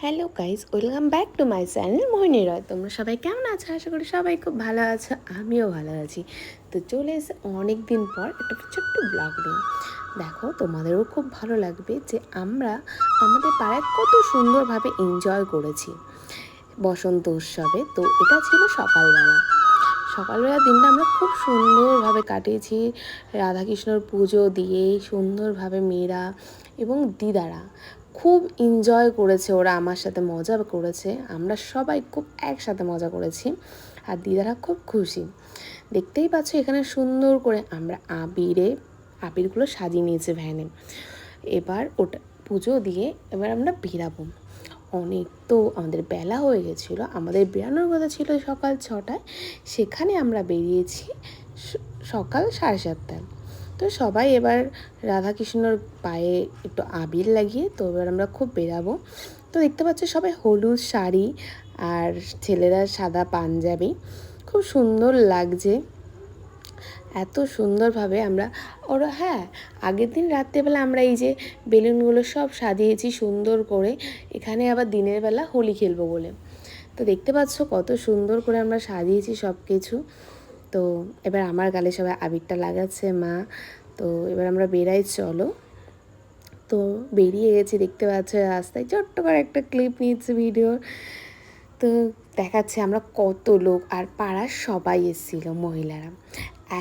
Hello guys, welcome back to my channel Mohini Roy. তোমরা সবাই কেমন আছো? আশা করি সবাই খুব ভালো আছো, আমিও ভালো আছি। তো চলে এসে অনেক দিন পর একটা ছোট্ট ব্লগ নিয়ে। দেখো, তোমাদেরও খুব ভালো লাগবে যে আমরা আমাদের পাড়ায় কত সুন্দরভাবে এনজয় করেছি বসন্ত উৎসবে। তো এটা ছিল সকালবেলা। সকালবেলা দিনটা আমরা খুব সুন্দরভাবে কাটিয়েছি রাধাকৃষ্ণর পুজো দিয়ে। সুন্দরভাবে মেয়েরা এবং দিদারা খুব এনজয় করেছে, ওরা আমার সাথে মজা করেছে, আমরা সবাই খুব একসাথে মজা করেছি। আর দিদারা খুব খুশি। দেখতেই পাচ্ছ এখানে সুন্দর করে আমরা আবিরগুলো সাজিয়ে নিয়েছে ভ্যানে। এবার ওটা পুজো দিয়ে এবার আমরা বেরাবো। অনেক তো আমাদের বেলা হয়ে গেছিলো, আমাদের বেরানোর কথা ছিল সকাল 6টায়, সেখানে আমরা বেরিয়েছি সকাল 7:30টায়। তো সবাই এবার রাধাকৃষ্ণর পায়ে একটু আবির লাগিয়ে তো এবার আমরা খুব বেরাবো। তো দেখতে পাচ্ছ সবাই হলুদ শাড়ি আর ছেলেরা সাদা পাঞ্জাবি, খুব সুন্দর লাগছে। এত সুন্দরভাবে আমরা হ্যাঁ, আগের দিন রাত্রেবেলা আমরা এই যে বেলুনগুলো সব সাজিয়েছি সুন্দর করে, এখানে আবার দিনের বেলা হোলি খেলবো বলে। তো দেখতে পাচ্ছ কত সুন্দর করে আমরা সাজিয়েছি সব কিছু। তো এবার আমার গালে সবাই আবিরটা লাগাচ্ছে মা। তো এবার আমরা বেরাই, চলো। তো বেরিয়ে গেছি, দেখতে পাচ্ছ রাস্তায় ছোট্ট করে একটা ক্লিপ নিয়েছি ভিডিওর। তো দেখাচ্ছে আমরা কত লোক, আর পাড়ার সবাই এসেছিল মহিলারা।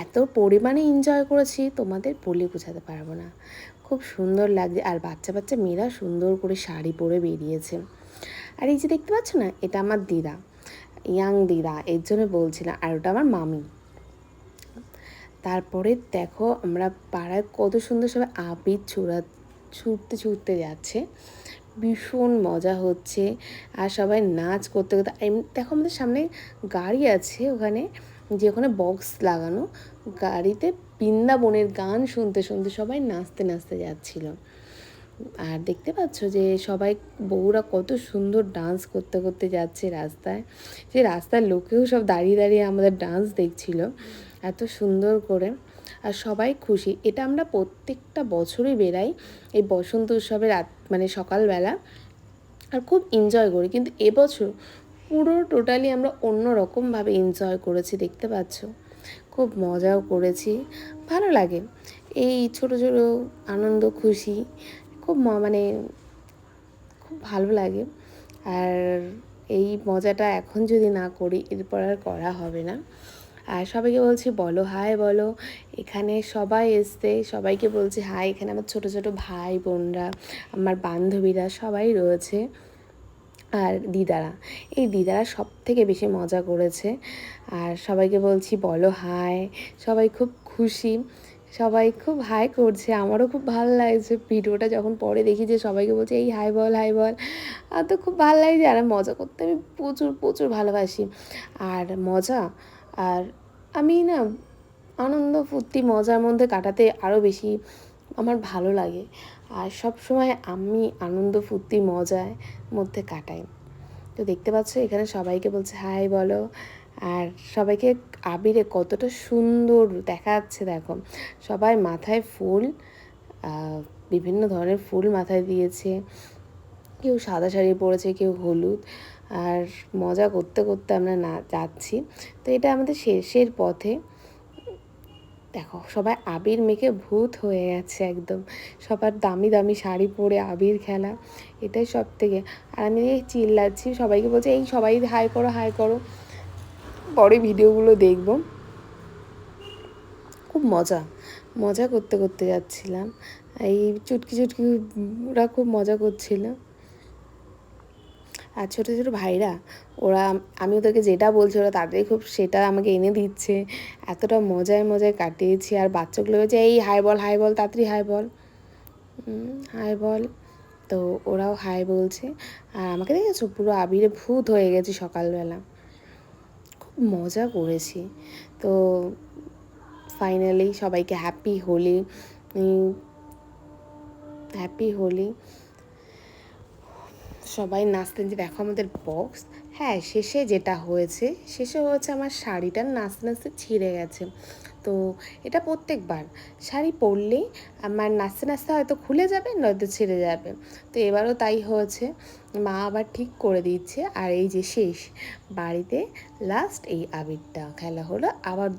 এত পরিমাণে এনজয় করেছি তোমাদের বলে বোঝাতে পারবো না, খুব সুন্দর লাগছে। আর বাচ্চা বাচ্চা মেয়েরা সুন্দর করে শাড়ি পরে বেরিয়েছে। আর এই যে দেখতে পাচ্ছ না, এটা আমার দিদা, ইয়াং দিদা, এর জন্য বলছিলাম। আর ওটা আমার মামি। তারপরে দেখো আমরা পাড়ায় কত সুন্দর সবাই আবির ছুটতে ছুটতে যাচ্ছে, ভীষণ মজা হচ্ছে। আর সবাই নাচ করতে করতে দেখো আমাদের সামনে গাড়ি আছে, ওখানে যে ওখানে বক্স লাগানো, গাড়িতে বৃন্দাবনের গান শুনতে শুনতে সবাই নাচতে নাচতে যাচ্ছিল। আর দেখতে পাচ্ছ যে সবাই বউরা কত সুন্দর ডান্স করতে করতে যাচ্ছে রাস্তায়, যে রাস্তার লোকেও সব দাঁড়িয়ে দাঁড়িয়ে আমাদের ডান্স দেখছিল এত সুন্দর করে। আর সবাই খুশি। এটা আমরা প্রত্যেকটা বছরই বেরাই এই বসন্ত উৎসবের মানে সকালবেলা, আর খুব এনজয় করি। কিন্তু এবছর পুরো টোটালি আমরা অন্য রকমভাবে এনজয় করেছি, দেখতে পাচ্ছ। খুব মজাও করেছি, ভালো লাগে এই ছোট ছোট আনন্দ খুশি, খুব মানে খুব ভালো লাগে। আর এই মজাটা এখন যদি না করি এরপর আর করা হবে না। আর সবাইকে বলছি বলো হাই বলো, এখানে সবাই এসছে, সবাইকে বলছি হাই। এখানে আমার ছোট ছোট ভাই বোনরা, আমার বান্ধবীরা সবাই রয়েছে। আর দিদারা, এই দিদারা সব থেকে বেশি মজা করেছে। আর সবাইকে বলছি বলো হাই, সবাই খুব খুশি, সবাই খুব হাই করছে। আমারও খুব ভালো লাগছে ভিডিওটা যখন পরে দেখি যে সবাইকে বলছে এই হাই বল হাই বল। আর তো খুব ভালো লাগছে। আর মজা করতে আমি প্রচুর প্রচুর ভালোবাসি। আর মজা, আর আমি না আনন্দ ফুর্তি মজার মধ্যে কাটাতে আরও বেশি আমার ভালো লাগে। আর সব সময় আমি আনন্দ ফুর্তি মজার মধ্যে কাটাই। তো দেখতে পাচ্ছ এখানে সবাইকে বলছে হাই বলো। আর সবাইকে আবিরে কতটা সুন্দর দেখা যাচ্ছে দেখো। সবাই মাথায় ফুল, বিভিন্ন ধরনের ফুল মাথায় দিয়েছে, কেউ সাদা শাড়ি পরেছে, কেউ হলুদ। আর মজা করতে করতে আমরা যাচ্ছি। তো এটা আমাদের শেষের পথে। দেখো সবাই আবির মেখে ভূত হয়ে গেছে একদম, সবার দামি দামি শাড়ি পরে আবির খেলা, এটাই সব থেকে। আর আমি চিল্লাচ্ছি, সবাইকে বলছি এই সবাই হাই করো হাই করো, পরে ভিডিওগুলো দেখবো। খুব মজা মজা করতে করতে যাচ্ছিলাম। এই চুটকি চুটকি ওরা খুব মজা করছিল। আর ছোটো ছোটো ভাইরা, ওরা আমি ওদেরকে যেটা বলছি ওরা তাড়াতাড়ি খুব সেটা আমাকে এনে দিচ্ছে। এতটা মজায় মজায় কাটিয়েছি। আর বাচ্চাগুলো বলছে এই হাই বল হাই বল, তাড়াতাড়ি হাই বল, হাই বল। তো ওরাও হাই বলছে। আর আমাকে দেখেছো পুরো আবিরে ভূত হয়ে গেছি সকালবেলা, খুব মজা করেছি। তো ফাইনালি সবাইকে হ্যাপি হোলি, হ্যাপি হোলি। সবাই নাচতে যে দেখো আমাদের বক্স। হ্যাঁ, শেষে যেটা হয়েছে আমার শাড়িটা নাচতে নাচতে ছিঁড়ে গেছে। তো এটা প্রত্যেকবার শাড়ি পরলেই আমার নাচতে নাচতে হয়তো খুলে যাবে, নয়তো ছেড়ে যাবে। তো এবারও তাই হয়েছে, মা আবার ঠিক করে দিচ্ছে। আর এই যে শেষ বাড়িতে লাস্ট এই আবিরটা খেলা হলো, আবার